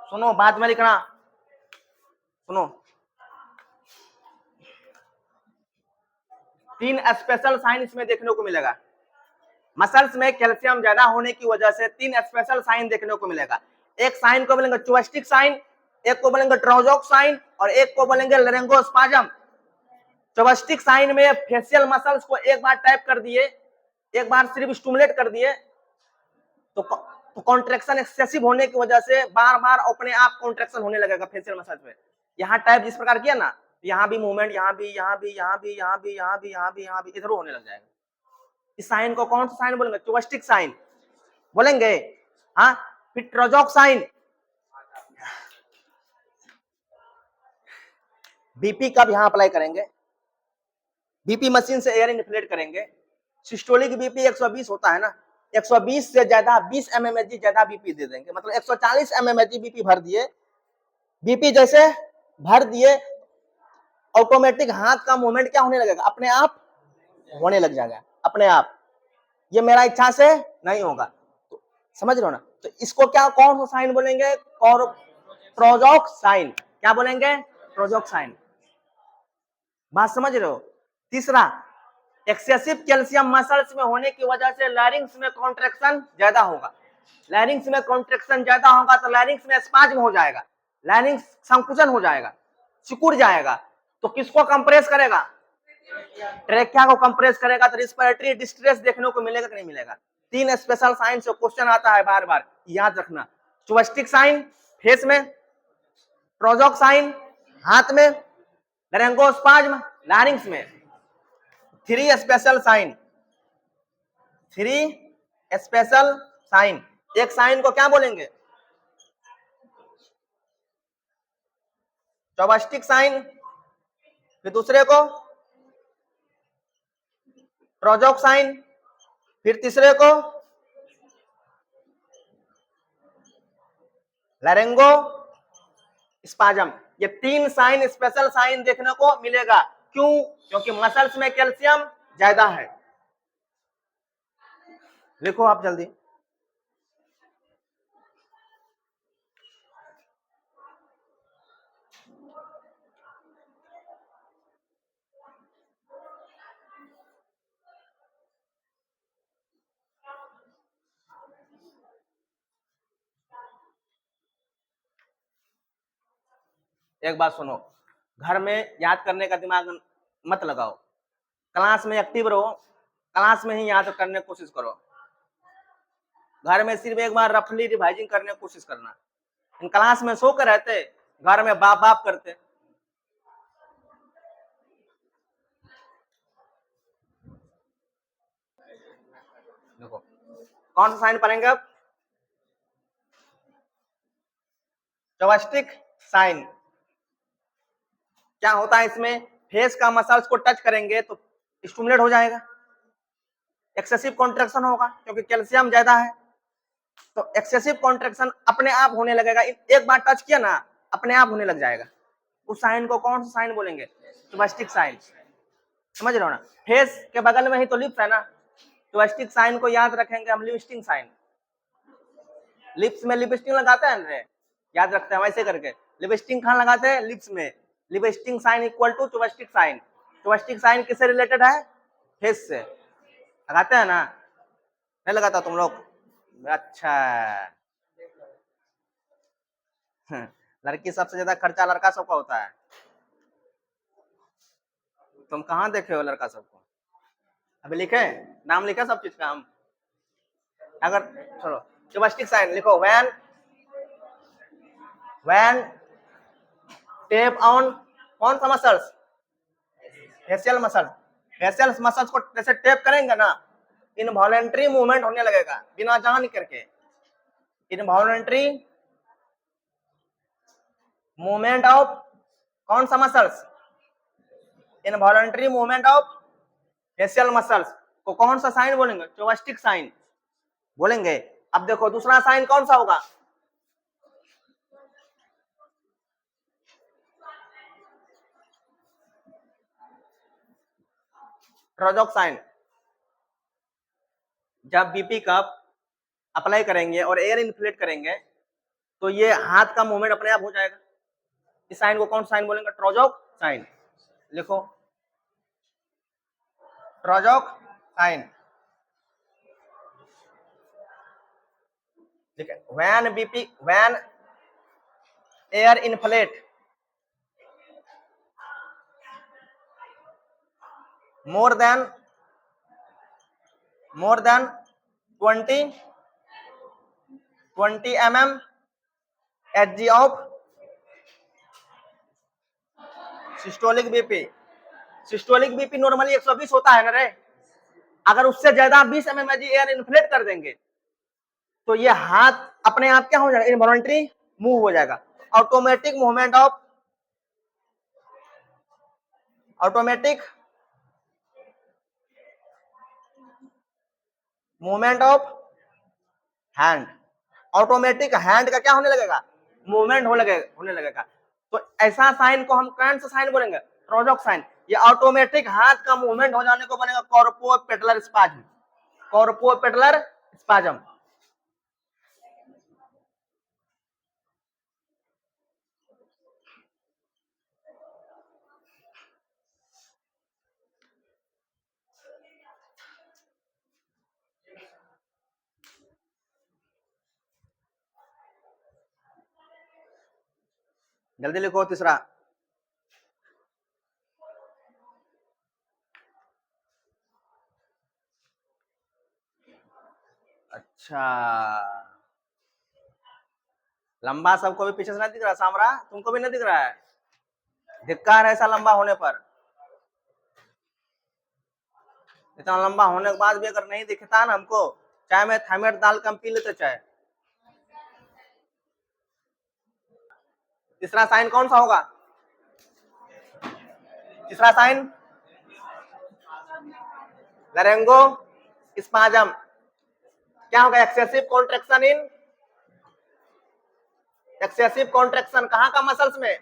सुनो बाद में लिखना, सुनो। तीन स्पेशल साइन इसमें देखने को मिलेगा। मसल्स में कैल्शियम ज्यादा होने की वजह से तीन स्पेशल साइन देखने को मिलेगा। एक साइन को बोलेंगे चुवेस्टिक साइन, एक को बोलेंगे ड्रोजोक साइन, और एक को बोलेंगे लैरिंगोस्पाज्म। चुवेस्टिक साइन में फेशियल मसल्स को एक बार टाइप कर दिए, एक बार सिर्फ स्टिमुलेट कर दिए तो कॉन्ट्रैक्शन एक्सेसिव होने की वजह से बार बार अपने आप कॉन्ट्रैक्शन होने लगेगा फेशियल मसल्स में। यहाँ टाइप जिस प्रकार किया ना, यहाँ भी मूवमेंट, यहाँ भी, यहाँ भी, यहाँ भी, यहाँ भी, यहाँ भी, यहाँ भी, यहाँ भी, इधर होने लग जाएगा। इस साइन को कौन सा साइन बोलेंगे, चुवेस्टिक साइन बोलेंगे। हाँ, फिर ट्रोजोक साइन, बीपी कब यहाँ अप्लाई करेंगे, बीपी मशीन से एयर इन्फ्लेट करेंगे। सिस्टोलिक बीपी 120 होता है ना, 120 से ज्यादा 20 mmHg ज्यादा बीपी दे देंगे, मतलब 140 mmHg बीपी भर दिए, बीपी जैसे भर दिए ऑटोमेटिक हाथ का मूवमेंट क्या होने लगेगा, अपने आप होने लग जाएगा, अपने आप। ये मेरा इच्छा से नहीं होगा, तो समझ रहे हो ना। तो इसको क्या कौन सा साइन बोलेंगे, प्रोजोक साइन। क्या बोलेंगे, प्रोजोक साइन। बात समझ रहे हो। तीसरा, एक्सेसिव कैल्शियम मसल्स में होने की वजह से लैरिंग्स में कॉन्ट्रैक्शन ज्यादा होगा। लैरिंग्स में कॉन्ट्रैक्शन ज्यादा होगा तो लैरिंग्स में स्पाज्म हो जाएगा, लैरिंग्स संकुचन हो जाएगा, सिकुड़ जाएगा। तो किसको कंप्रेस करेगा, ट्रेकिया को कंप्रेस करेगा। तो रिस्पिरेटरी डिस्ट्रेस देखने को मिलेगा कि नहीं मिलेगा। 3 स्पेशल साइन से क्वेश्चन आता है बार बार, याद रखना। चुबस्टिक साइन फेस में, प्रोजोक साइन हाथ में, लैरिंगोस्पाज्म लैरिंग्स में। 3 स्पेशल साइन, 3 स्पेशल साइन। एक साइन को क्या बोलेंगे, चौबस्टिक साइन, फिर दूसरे को प्रोजोक साइन, फिर तीसरे को लैरिंगो स्पाज्म। ये 3 साइन स्पेशल साइन देखने को मिलेगा। क्यों, क्योंकि मसल्स में कैल्शियम ज्यादा है। लिखो आप जल्दी। एक बात सुनो, घर में याद करने का दिमाग मत लगाओ, क्लास में एक्टिव रहो, क्लास में ही याद करने की कोशिश करो। घर में सिर्फ एक बार रफली रिवाइजिंग करने की कोशिश करना। इन क्लास में सो कर रहते, घर में बाप बाप करते। देखो कौन सा साइन पढ़ेंगे अब, चौबस्टिक साइन। क्या होता है इसमें, फेस का मसल्स को टच करेंगे तो स्टिमुलेट हो जाएगा, एक्सेसिव कॉन्ट्रैक्शन होगा क्योंकि कैल्शियम ज्यादा है। तो एक्सेसिव कॉन्ट्रैक्शन अपने आप होने लगेगा, एक बार टच किया ना अपने आप होने लग जाएगा। उस साइन को कौन सा साइन बोलेंगे, चुबस्टिक साइन। समझ रहे हो ना। फेस के बगल में ही तो लिप्स है ना, चुबस्टिक साइन को याद रखेंगे हम लिपस्टिक साइन। लिप्स में लिपस्टिक लगाते हैं ना, याद रखते हैं वैसे करके। लिपस्टिक कहाँ लगाते हैं, लिप्स में। Lipstick sign equal to chapstick sign. Chapstick sign किससे रिलेटेड है, फेस से। लगाते हैं ना, नहीं लगाता तुम लोग, अच्छा। लड़की सबसे ज्यादा खर्चा लड़का सबका होता है, तुम कहाँ देखे हो लड़का सबको। अभी लिखे, नाम लिखे सब चीज का हम। अगर चलो चुबस्टिक साइन लिखो, व्हेन टेप ऑन कौन सा muscles, facial muscle. Facial muscles को जैसे टेप करेंगे ना, इनवॉलेंट्री मूवमेंट होने लगेगा बिना जान करके। इनवॉलेंट्री मूवमेंट ऑफ कौन सा muscles, involuntary movement of facial muscles को कौन सा साइन बोलेंगे, चुबस्टिक साइन बोलेंगे। अब देखो दूसरा साइन कौन सा होगा, प्रोजोक साइन। जब बीपी कप अप्लाई करेंगे और एयर इन्फ्लेट करेंगे तो ये हाथ का मूवमेंट अपने आप हो जाएगा। इस साइन को कौन साइन बोलेंगे, ट्रोजोक साइन। लिखो ट्रोजोक साइन। ठीक है, when air inflate more than 20 mm Hg of systolic BP. Systolic BP normally 120 होता है ना रे, अगर उससे ज्यादा 20 mm Hg एयर इन्फ्लेट कर देंगे तो ये हाथ अपने आप क्या हो जाएगा, इनवॉलंटरी मूव हो जाएगा। Automatic movement of hand, automatic hand का क्या होने लगेगा, मूवमेंट होने लगेगा। तो ऐसा साइन को हम कौन सा साइन बोलेंगे, ट्रोजक साइन। ये ऑटोमेटिक हाथ का मूवमेंट हो जाने को बनेगा कॉर्पोपेटलर स्पाज्म, कॉर्पोपेटलर स्पाज्म। जल्दी लिखो तीसरा। अच्छा, लंबा सबको भी पीछे से नहीं दिख रहा, सामरा तुमको भी नहीं दिख रहा है, धिक्कार है ऐसा लंबा होने पर। इतना लंबा होने के बाद भी अगर नहीं दिखता ना हमको, चाहे मैं थायमेट दाल कम पी लेते चाहे। तीसरा साइन कौन सा होगा, तीसरा साइन लरेंगो स्पाज्म। क्या होगा, एक्सेसिव कॉन्ट्रैक्शन इन, एक्सेसिव कॉन्ट्रैक्शन कहां का मसल्स में,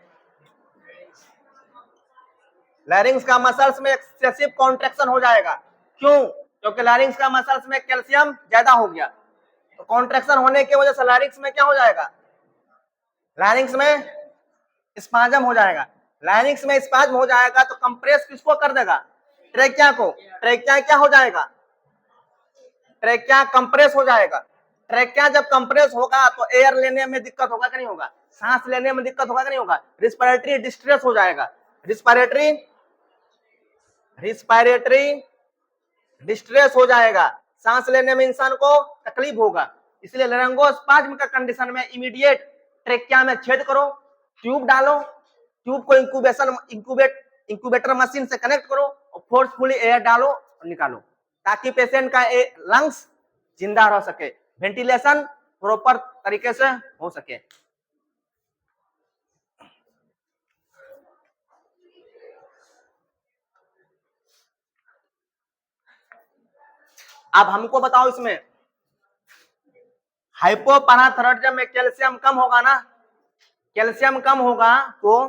लैरिंग्स का मसल्स में एक्सेसिव कॉन्ट्रैक्शन हो जाएगा। क्यों, क्योंकि लैरिंग्स का मसल्स में कैल्शियम ज्यादा हो गया, तो कॉन्ट्रैक्शन होने की वजह से लैरिंग्स में क्या हो जाएगा, लैरिंग्स में स्पाज्म हो जाएगा। लैरिंग्स में स्पाज्म हो जाएगा तो कंप्रेस किसको कर देगा, ट्रेकिया को। ट्रेकिया क्या हो जाएगा, ट्रेकिया कंप्रेस हो जाएगा। ट्रेकिया जब कंप्रेस होगा तो एयर लेने में दिक्कत होगा कि नहीं होगा, सांस लेने में दिक्कत होगा कि नहीं होगा, रिस्पिरेटरी डिस्ट्रेस हो जाएगा, रिस्पिरेटरी डिस्ट्रेस हो जाएगा, सांस लेने में इंसान को तकलीफ होगा। इसलिए लैरिंगोस्पाज्म का कंडीशन में इमीडिएट ट्रेकिया में छेद करो, ट्यूब डालो, ट्यूब को इंक्यूबेटर मशीन से कनेक्ट करो और फोर्सफुली एयर डालो और निकालो, ताकि पेशेंट का लंग्स जिंदा रह सके, वेंटिलेशन प्रॉपर तरीके से हो सके। अब हमको बताओ, इसमें हाइपोपैराथायरॉइडिज्म में कैल्शियम कम होगा ना, कैल्शियम कम होगा तो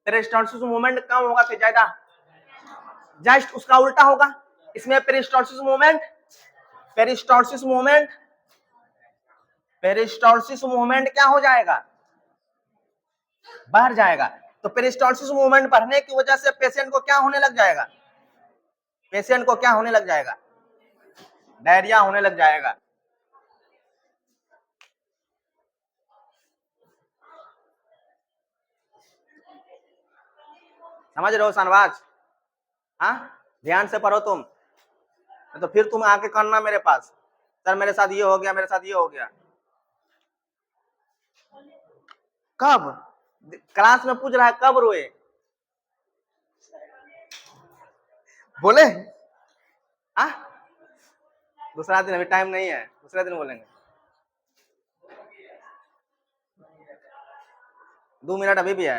पेरिस्टाल्सिस मूवमेंट कम होगा कि ज्यादा, जस्ट उसका उल्टा होगा। इसमें पेरिस्टाल्सिस मूवमेंट क्या हो जाएगा, बढ़ जाएगा। तो पेरिस्टाल्सिस मूवमेंट बढ़ने की वजह से पेशेंट को क्या होने लग जाएगा, पेशेंट को क्या होने लग जाएगा, डायरिया होने लग जाएगा। समझ रहे हो शानवाज, हाँ ध्यान से पढ़ो तुम, तो फिर तुम आके करना मेरे पास, सर मेरे साथ ये हो गया, मेरे साथ ये हो गया। कब क्लास में पूछ रहा है, कब रोए, बोले हाँ, दूसरा दिन, अभी टाइम नहीं है, दूसरे दिन बोलेंगे। 2 मिनट अभी भी है।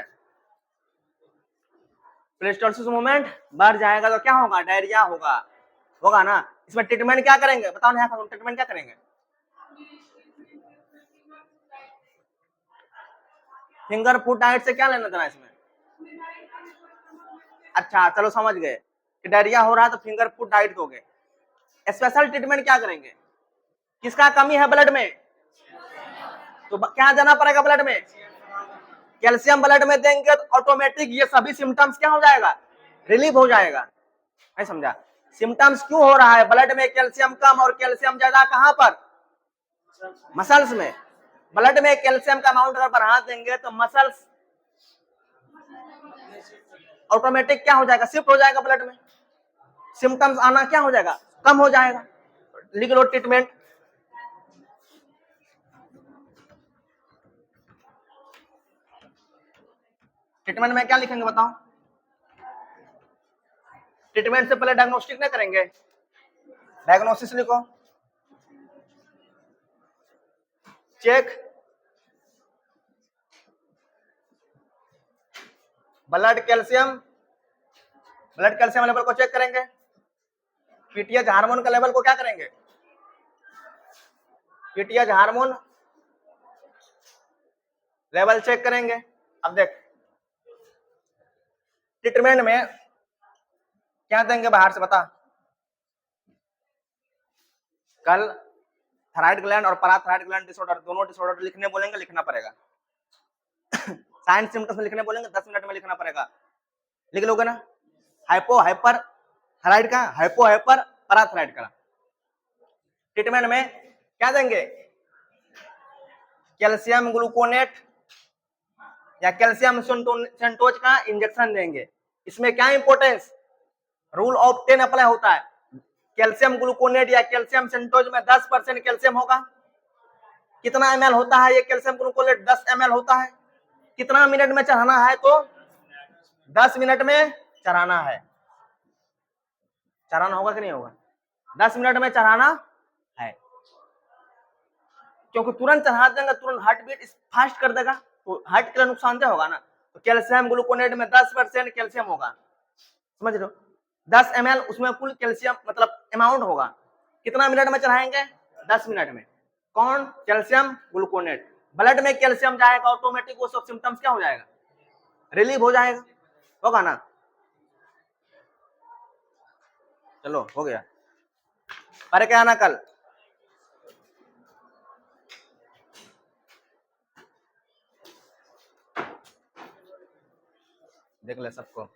पेरिस्टाल्सिस मूवमेंट बढ़ जाएगा तो क्या होगा, डायरिया होगा ना। इसमें ट्रीटमेंट क्या करेंगे बताओ, नया ट्रीटमेंट क्या करेंगे, फिंगर फुट डाइट से क्या लेना देना इसमें। अच्छा चलो समझ गए कि डायरिया हो रहा है तो फिंगर फुट डाइट दोगे। स्पेशल ट्रीटमेंट क्या करेंगे, किसका कमी है ब्लड में, तो क्या देना पड़ेगा ब्लड में, कैल्शियम ब्लड में देंगे तो ऑटोमेटिक ये सभी सिम्टम्स क्या हो जाएगा, रिलीव हो जाएगा। नहीं समझा, सिम्टम्स क्यों हो रहा है, ब्लड में कैल्शियम कम और कैल्शियम ज्यादा कहां पर, मसल्स में। ब्लड में कैल्शियम का अमाउंट अगर बढ़ा देंगे तो मसल्स ऑटोमेटिक क्या हो जाएगा, शिफ्ट हो जाएगा ब्लड में, सिम्टम्स आना क्या हो जाएगा, कम हो जाएगा। लिख लो ट्रीटमेंट, ट्रीटमेंट में क्या लिखेंगे बताओ, ट्रीटमेंट से पहले डायग्नोस्टिक नहीं करेंगे, डायग्नोसिस लिखो, चेक ब्लड कैल्शियम लेवल को चेक करेंगे, पीटीएच हार्मोन का लेवल को क्या करेंगे, पीटीएच हार्मोन लेवल चेक करेंगे। अब देख ट्रीटमेंट में क्या देंगे बाहर से बता। कल थायराइड ग्लैंड और पैराथायराइड ग्लैंड डिसऑर्डर दोनों डिसऑर्डर लिखने बोलेंगे, लिखना पड़ेगा। साइन सिम्टम्स में लिखने बोलेंगे, 10 मिनट में लिखना पड़ेगा। लिख लोगे ना? हाइपो हाइपर थायराइड का, हाइपो हाइपर पैराथायराइड का। ट्रीटमेंट में क्या देंगे? कैल्शियम ग्लूकोनेट या कैल्शियम सेंटोज का इंजेक्शन देंगे। इसमें क्या इंपॉर्टेंस, रूल ऑफ 10 अप्लाई होता है। कैल्शियम ग्लूकोनेट या कैल्शियम सेंटोज में 10% कैल्शियम होगा। कितना ml होता है ये कैल्शियम ग्लूकोनेट? 10 ml होता है। कितना मिनट में चढ़ाना है? तो 10 मिनट में चढ़ाना है। चढ़ाना होगा कि नहीं होगा? 10 मिनट में चढ़ाना है, क्योंकि तुरंत चढ़ा देंगे तुरंत हार्ट बीट फास्ट कर देगा, तो हार्ट के लिए नुकसानदेह होगा ना। तो कैल्शियम ग्लूकोनेट में 10% कैल्शियम होगा, समझ लो। 10 ml उसमें कुल कैल्शियम मतलब अमाउंट होगा। कितना मिनट में चढ़ाएंगे? 10 मिनट में। कौन? Calcium gluconate. ब्लड में कैल्शियम जाएगा, ऑटोमेटिक वो सब सिम्टम्स क्या हो जाएगा? रिलीव हो जाएगा, होगा ना? चलो हो गया। पढ़ के आना कल। देख ले सबको।